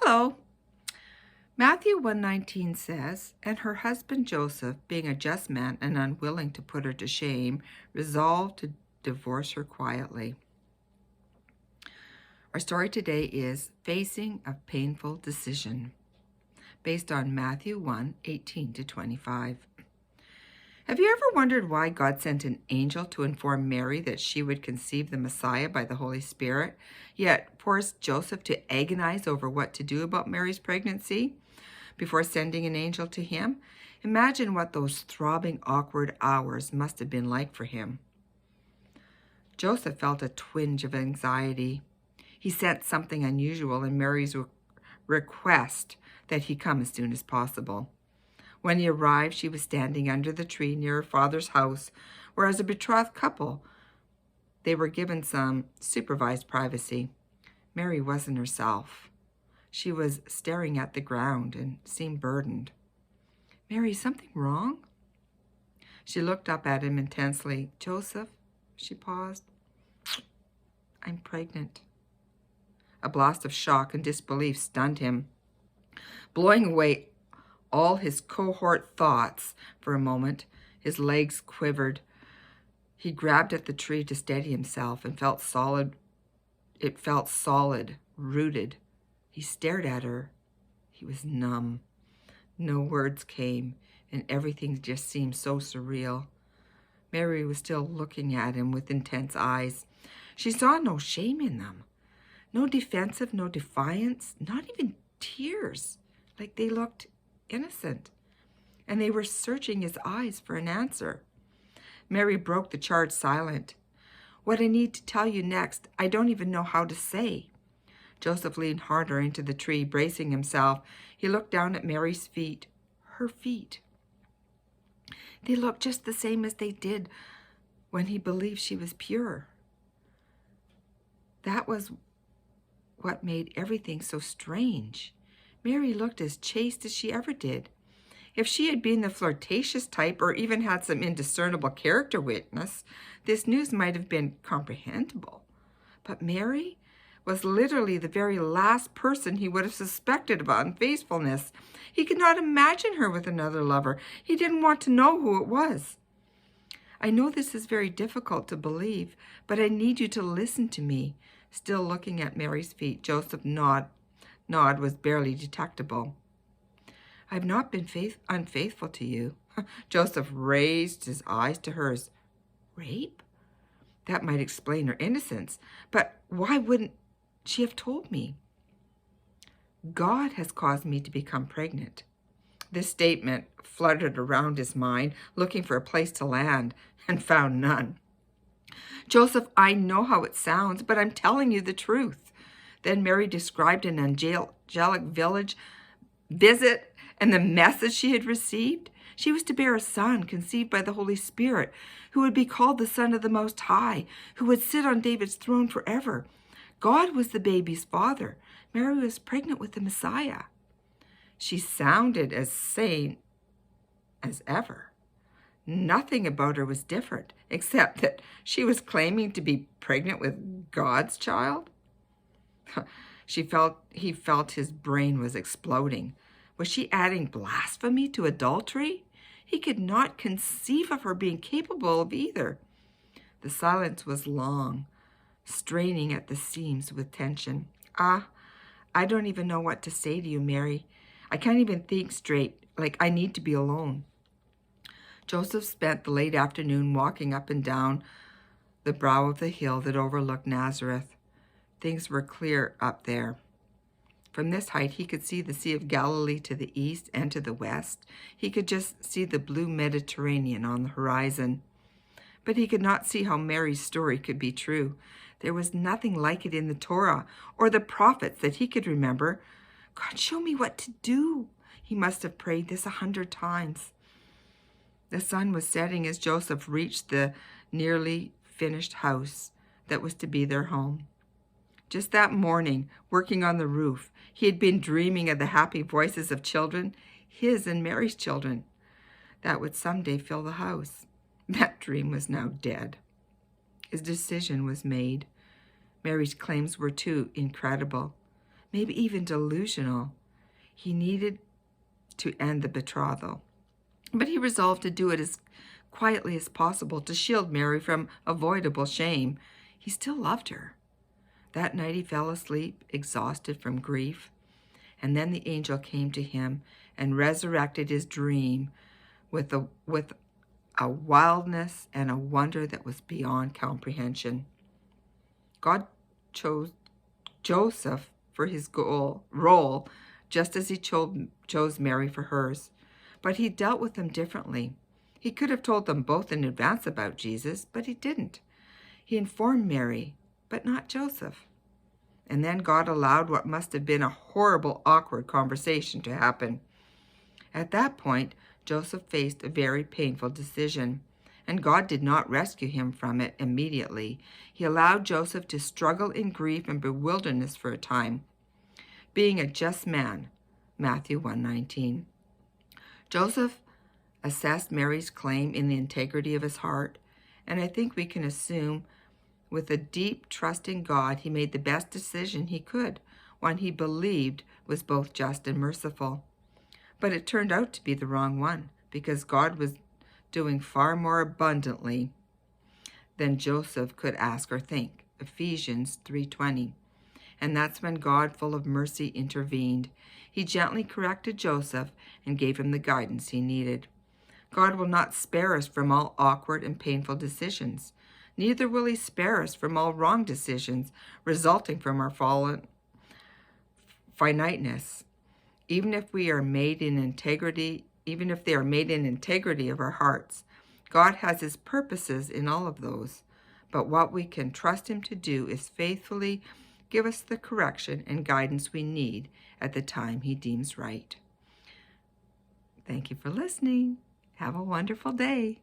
Hello. Matthew 1:19 says, "And her husband Joseph, being a just man and unwilling to put her to shame, resolved to divorce her quietly." Our story today is Facing a Painful Decision, based on Matthew 1:18 to 25. Have you ever wondered why God sent an angel to inform Mary that she would conceive the Messiah by the Holy Spirit, yet forced Joseph to agonize over what to do about Mary's pregnancy before sending an angel to him? Imagine what those throbbing, awkward hours must have been like for him. Joseph felt a twinge of anxiety. He sensed something unusual in Mary's request that he come as soon as possible. When he arrived, she was standing under the tree near her father's house, where as a betrothed couple, they were given some supervised privacy. Mary wasn't herself. She was staring at the ground and seemed burdened. "Mary, is something wrong?" She looked up at him intensely. "Joseph," she paused, "I'm pregnant." A blast of shock and disbelief stunned him, blowing away all his cohort thoughts for a moment. His legs quivered. He grabbed at the tree to steady himself and felt solid. It felt solid, rooted. He stared at her. He was numb. No words came, and everything just seemed so surreal. Mary was still looking at him with intense eyes. She saw no shame in them. No defensive, no defiance, not even tears. Like they looked innocent, and they were searching his eyes for an answer. Mary broke the charged silence. "What I need to tell you next, I don't even know how to say." Joseph leaned harder into the tree, bracing himself. He looked down at Mary's feet. Her feet. They looked just the same as they did when he believed she was pure. That was what made everything so strange. Mary looked as chaste as she ever did. If she had been the flirtatious type or even had some indiscernible character weakness, this news might have been comprehensible. But Mary was literally the very last person he would have suspected of unfaithfulness. He could not imagine her with another lover. He didn't want to know who it was. "I know this is very difficult to believe, but I need you to listen to me." Still looking at Mary's feet, Joseph's nod was barely detectable. "I've not been unfaithful to you." Joseph raised his eyes to hers. "Rape? That might explain her innocence. But why wouldn't she have told me?" "God has caused me to become pregnant." This statement fluttered around his mind, looking for a place to land, and found none. "Joseph, I know how it sounds, but I'm telling you the truth." Then Mary described an angelic visit and the message she had received. She was to bear a son conceived by the Holy Spirit, who would be called the Son of the Most High, who would sit on David's throne forever. God was the baby's father. Mary was pregnant with the Messiah. She sounded as sane as ever. Nothing about her was different, except that she was claiming to be pregnant with God's child. He felt his brain was exploding. Was she adding blasphemy to adultery? He could not conceive of her being capable of either. The silence was long, straining at the seams with tension. I don't even know what to say to you, Mary. I can't even think straight. I need to be alone." Joseph spent the late afternoon walking up and down the brow of the hill that overlooked Nazareth. Things were clear up there. From this height, he could see the Sea of Galilee to the east and to the west. He could just see the blue Mediterranean on the horizon. But he could not see how Mary's story could be true. There was nothing like it in the Torah or the prophets that he could remember. "God, show me what to do." He must have prayed this 100 times. The sun was setting as Joseph reached the nearly finished house that was to be their home. Just that morning, working on the roof, he had been dreaming of the happy voices of children, his and Mary's children, that would someday fill the house. That dream was now dead. His decision was made. Mary's claims were too incredible. maybe even delusional. He needed to end the betrothal, but he resolved to do it as quietly as possible to shield Mary from avoidable shame. He still loved her. That night he fell asleep, exhausted from grief, and then the angel came to him and resurrected his dream with a wildness and a wonder that was beyond comprehension. God chose Joseph for his role, just as he chose Mary for hers. But he dealt with them differently. He could have told them both in advance about Jesus, but he didn't. He informed Mary, but not Joseph. And then God allowed what must have been a horrible, awkward conversation to happen. At that point, Joseph faced a very painful decision, and God did not rescue him from it immediately. He allowed Joseph to struggle in grief and bewilderness for a time, being a just man, Matthew 1:19. Joseph assessed Mary's claim in the integrity of his heart, and I think we can assume with a deep trust in God, he made the best decision he could, one he believed was both just and merciful. But it turned out to be the wrong one, because God was doing far more abundantly than Joseph could ask or think. Ephesians 3:20. And that's when God, full of mercy, intervened. He gently corrected Joseph and gave him the guidance he needed. God will not spare us from all awkward and painful decisions. Neither will he spare us from all wrong decisions resulting from our fallen finiteness. Even if they are made in integrity of our hearts, God has his purposes in all of those. But what we can trust him to do is faithfully give us the correction and guidance we need at the time he deems right. Thank you for listening. Have a wonderful day.